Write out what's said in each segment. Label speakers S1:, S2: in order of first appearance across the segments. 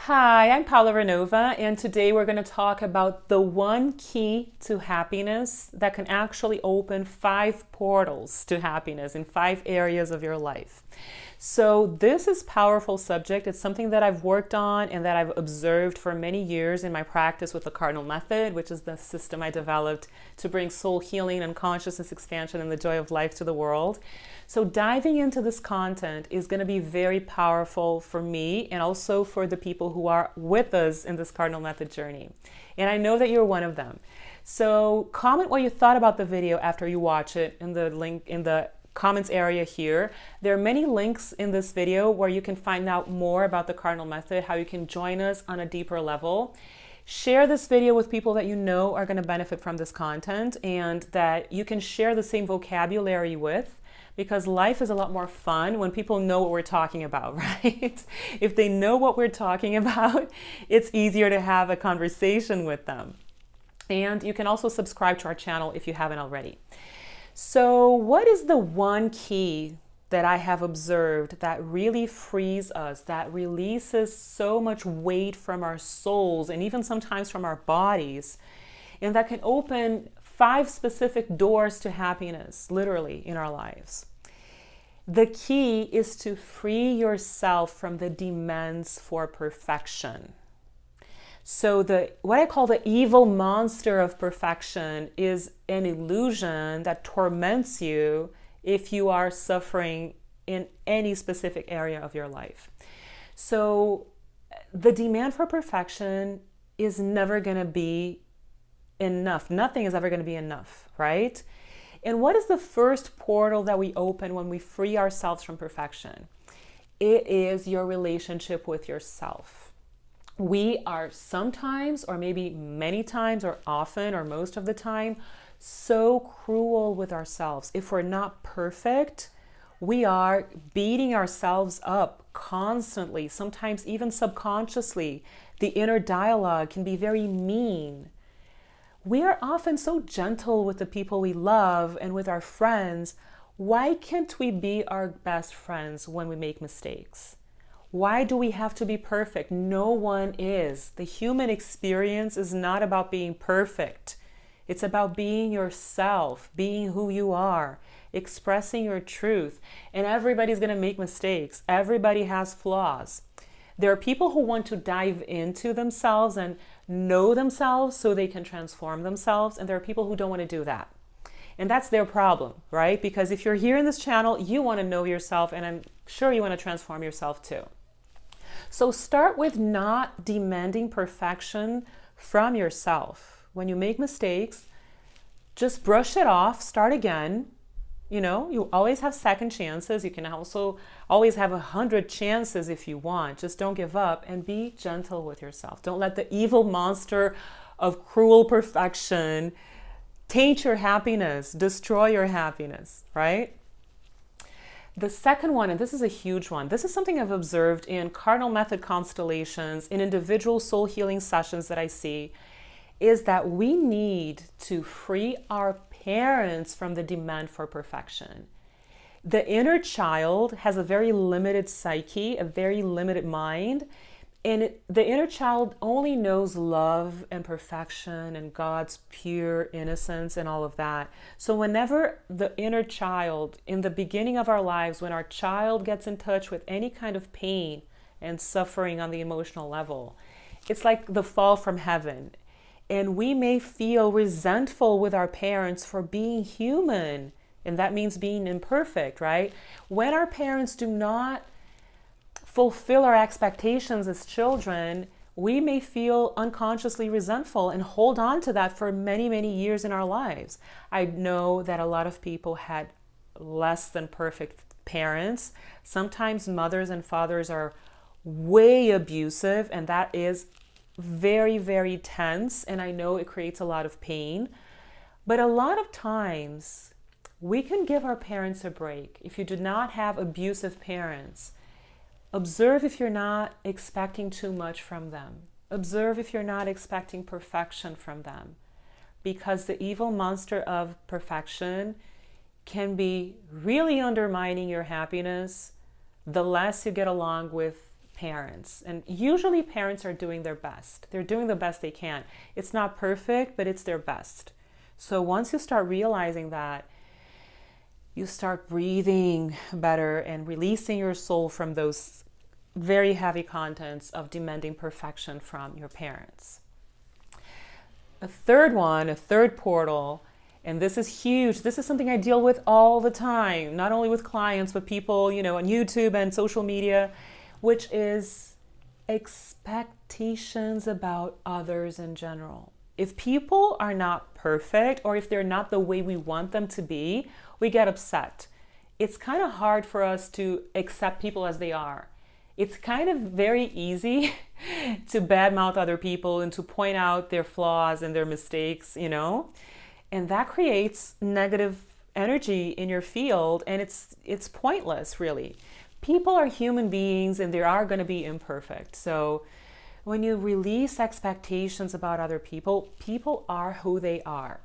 S1: Hi, I'm Paola Ranova, and today we're going to talk about the one key to happiness that can actually open 5 portals to happiness in 5 areas of your life. So this is a powerful subject. It's something that I've worked on and that I've observed for many years in my practice with the Cardinal Method, which is the system I developed to bring soul healing and consciousness expansion and the joy of life to the world. So diving into this content is going to be very powerful for me and also for the people who are with us in this Cardinal Method journey. And I know that you're one of them. So comment what you thought about the video after you watch it in the link in the comments area here. There are many links in this video where you can find out more about the Cardinal Method, how you can join us on a deeper level. Share this video with people that you know are going to benefit from this content and that you can share the same vocabulary with, because life is a lot more fun when people know what we're talking about, right? If they know what we're talking about, it's easier to have a conversation with them. And you can also subscribe to our channel if you haven't already. So what is the one key that I have observed that really frees us, that releases so much weight from our souls and even sometimes from our bodies, and that can open 5 specific doors to happiness, literally, in our lives? The key is to free yourself from the demands for perfection. So what I call the evil monster of perfection is an illusion that torments you if you are suffering in any specific area of your life. So the demand for perfection is never going to be enough. Nothing is ever going to be enough, right? And what is the first portal that we open when we free ourselves from perfection? It is your relationship with yourself. We are sometimes, or maybe many times, or often, or most of the time, so cruel with ourselves. If we're not perfect, we are beating ourselves up constantly, sometimes even subconsciously. The inner dialogue can be very mean. We are often so gentle with the people we love and with our friends. Why can't we be our best friends when we make mistakes? Why do we have to be perfect? No one is. The human experience is not about being perfect. It's about being yourself, being who you are, expressing your truth. And everybody's going to make mistakes. Everybody has flaws. There are people who want to dive into themselves and know themselves so they can transform themselves. And there are people who don't want to do that. And that's their problem, right? Because if you're here in this channel, you want to know yourself, and I'm sure you want to transform yourself too. So start with not demanding perfection from yourself. When you make mistakes, just brush it off, start again. You know, you always have second chances. You can also always have 100 chances if you want. Just don't give up and be gentle with yourself. Don't let the evil monster of cruel perfection taint your happiness, destroy your happiness, right? The second one, and this is a huge one, this is something I've observed in Cardinal Method constellations, in individual soul healing sessions that I see, is that we need to free our parents from the demand for perfection. The inner child has a very limited psyche, a very limited mind, and the inner child only knows love and perfection and God's pure innocence and all of that. So whenever the inner child, in the beginning of our lives, when our child gets in touch with any kind of pain and suffering on the emotional level, it's like the fall from heaven. And we may feel resentful with our parents for being human. And that means being imperfect, right? When our parents do not fulfill our expectations as children, we may feel unconsciously resentful and hold on to that for many, many years in our lives. I know that a lot of people had less than perfect parents. Sometimes mothers and fathers are way abusive, and that is very, very tense, and I know it creates a lot of pain. But a lot of times, we can give our parents a break. If you do not have abusive parents, observe if you're not expecting too much from them. Observe if you're not expecting perfection from them. Because the evil monster of perfection can be really undermining your happiness the less you get along with parents. And usually parents are doing their best. They're doing the best they can. It's not perfect, but it's their best. So once you start realizing that, you start breathing better and releasing your soul from those very heavy contents of demanding perfection from your parents. A third portal, and this is huge. This is something I deal with all the time, not only with clients, but people, on YouTube and social media, which is expectations about others in general. If people are not perfect, or if they're not the way we want them to be, we get upset. It's kind of hard for us to accept people as they are. It's kind of very easy to badmouth other people and to point out their flaws and their mistakes, and that creates negative energy in your field, and it's pointless, really. People are human beings and they are going to be imperfect. So when you release expectations about other people, people are who they are.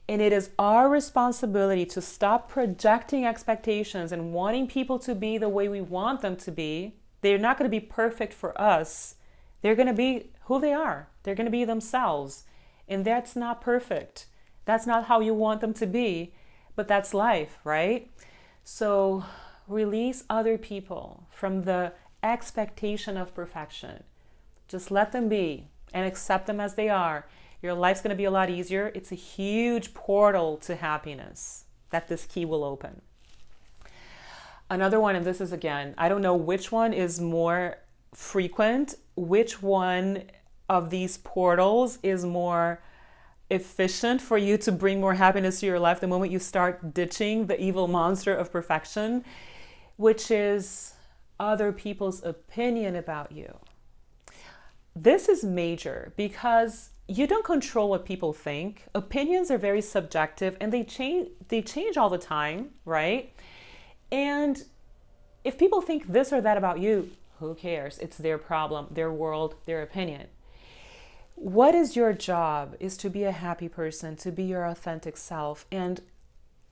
S1: And it is our responsibility to stop projecting expectations and wanting people to be the way we want them to be. They're not going to be perfect for us. They're going to be who they are. They're going to be themselves. And that's not perfect. That's not how you want them to be, but that's life, right? So release other people from the expectation of perfection. Just let them be and accept them as they are. Your life's going to be a lot easier. It's a huge portal to happiness that this key will open. Another one, and this is again, I don't know which one is more frequent, which one of these portals is more efficient for you to bring more happiness to your life the moment you start ditching the evil monster of perfection, which is other people's opinion about you. This is major because you don't control what people think. Opinions are very subjective and they change all the time, right? And if people think this or that about you, who cares? It's their problem, their world, their opinion. What is your job is to be a happy person, to be your authentic self. And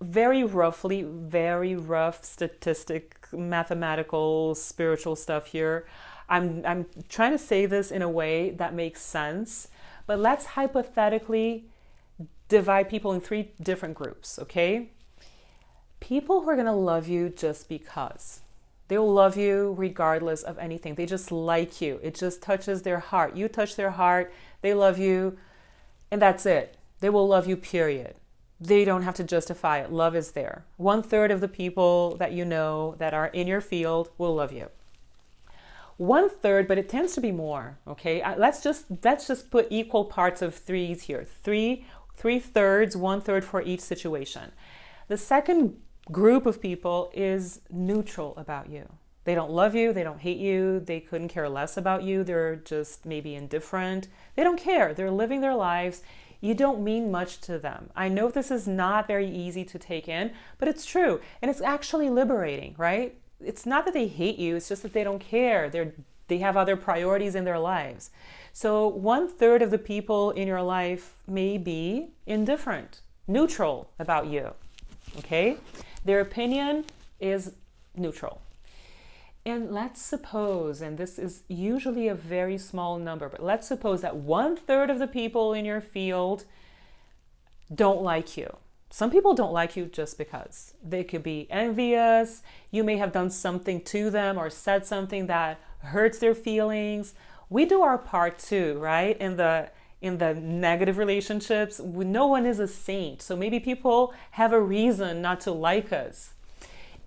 S1: very roughly, very rough statistic, mathematical, spiritual stuff here. I'm trying to say this in a way that makes sense, but let's hypothetically divide people in 3 different groups, okay? People who are going to love you just because. They will love you regardless of anything. They just like you. It just touches their heart. You touch their heart, they love you, and that's it. They will love you, period. They don't have to justify it. Love is there. 1/3 of the people that you know that are in your field will love you. 1/3, but it tends to be more, okay? Let's just put equal parts of 3s here. 3/3, 1/3 for each situation. The second group of people is neutral about you. They don't love you, they don't hate you, they couldn't care less about you, they're just maybe indifferent. They don't care, they're living their lives. You don't mean much to them. I know this is not very easy to take in, but it's true. And it's actually liberating, right? It's not that they hate you, it's just that they don't care. They have other priorities in their lives. So 1/3 of the people in your life may be indifferent, neutral about you, okay? Their opinion is neutral. And let's suppose, and this is usually a very small number, but let's suppose that 1/3 of the people in your field don't like you. Some people don't like you just because. They could be envious. You may have done something to them or said something that hurts their feelings. We do our part too, right? In the negative relationships, no one is a saint. So maybe people have a reason not to like us.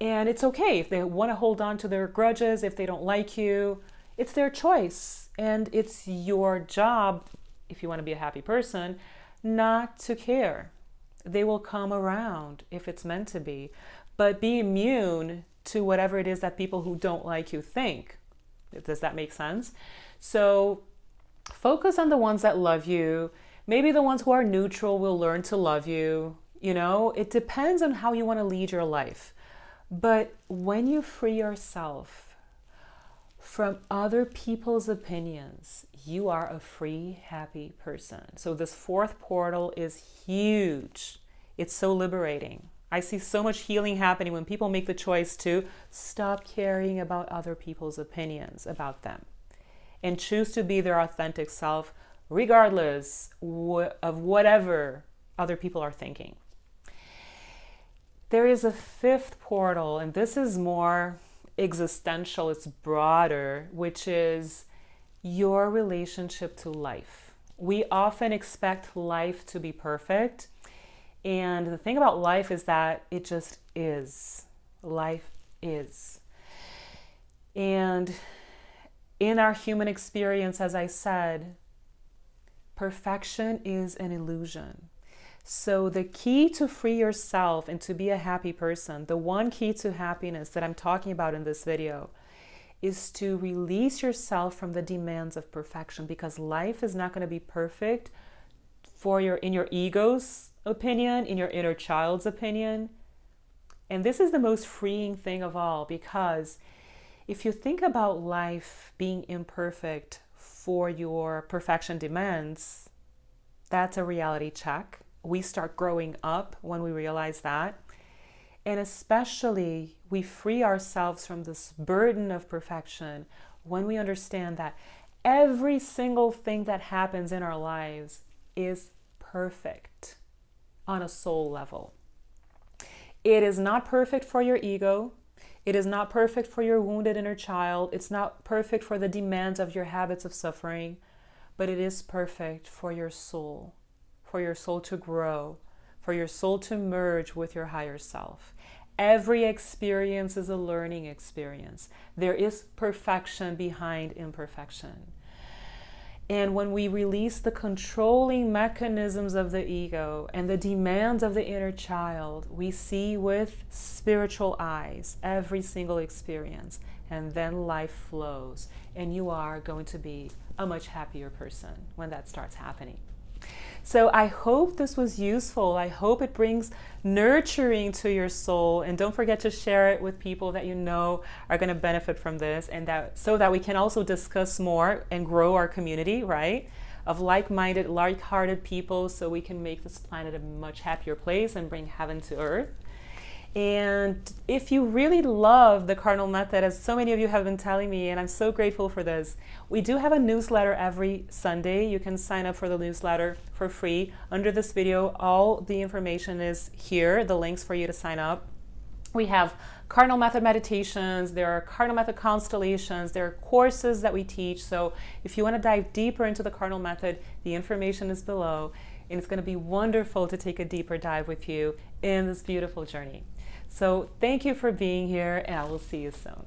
S1: And it's okay if they want to hold on to their grudges, if they don't like you, it's their choice. And it's your job, if you want to be a happy person, not to care. They will come around if it's meant to be. But be immune to whatever it is that people who don't like you think. Does that make sense? So focus on the ones that love you. Maybe the ones who are neutral will learn to love you. It depends on how you want to lead your life. But when you free yourself from other people's opinions, you are a free, happy person. So this 4th portal is huge. It's so liberating. I see so much healing happening when people make the choice to stop caring about other people's opinions about them and choose to be their authentic self, regardless of whatever other people are thinking. There is a fifth portal, and this is more existential, it's broader, which is your relationship to life. We often expect life to be perfect. And the thing about life is that it just is. Life is. And in our human experience, as I said, perfection is an illusion. So the key to free yourself and to be a happy person, the one key to happiness that I'm talking about in this video, is to release yourself from the demands of perfection, because life is not going to be perfect in your ego's opinion, in your inner child's opinion. And this is the most freeing thing of all, because if you think about life being imperfect for your perfection demands, that's a reality check. We start growing up when we realize that. And especially, we free ourselves from this burden of perfection when we understand that every single thing that happens in our lives is perfect on a soul level. It is not perfect for your ego. It is not perfect for your wounded inner child. It's not perfect for the demands of your habits of suffering, but it is perfect for your soul to grow, for your soul to merge with your higher self. Every experience is a learning experience. There is perfection behind imperfection. And when we release the controlling mechanisms of the ego and the demands of the inner child, we see with spiritual eyes every single experience, and then life flows, and you are going to be a much happier person when that starts happening. So I hope this was useful. I hope it brings nurturing to your soul. And don't forget to share it with people that you know are going to benefit from this, and so that we can also discuss more and grow our community, right, of like-minded, like-hearted people, so we can make this planet a much happier place and bring heaven to earth. And if you really love the Cardinal Method, as so many of you have been telling me, and I'm so grateful for this, we do have a newsletter every Sunday. You can sign up for the newsletter for free. Under this video, all the information is here, the links for you to sign up. We have Cardinal Method Meditations, there are Cardinal Method constellations, there are courses that we teach. So if you want to dive deeper into the Cardinal Method, the information is below. And it's going to be wonderful to take a deeper dive with you in this beautiful journey. So thank you for being here, and I will see you soon.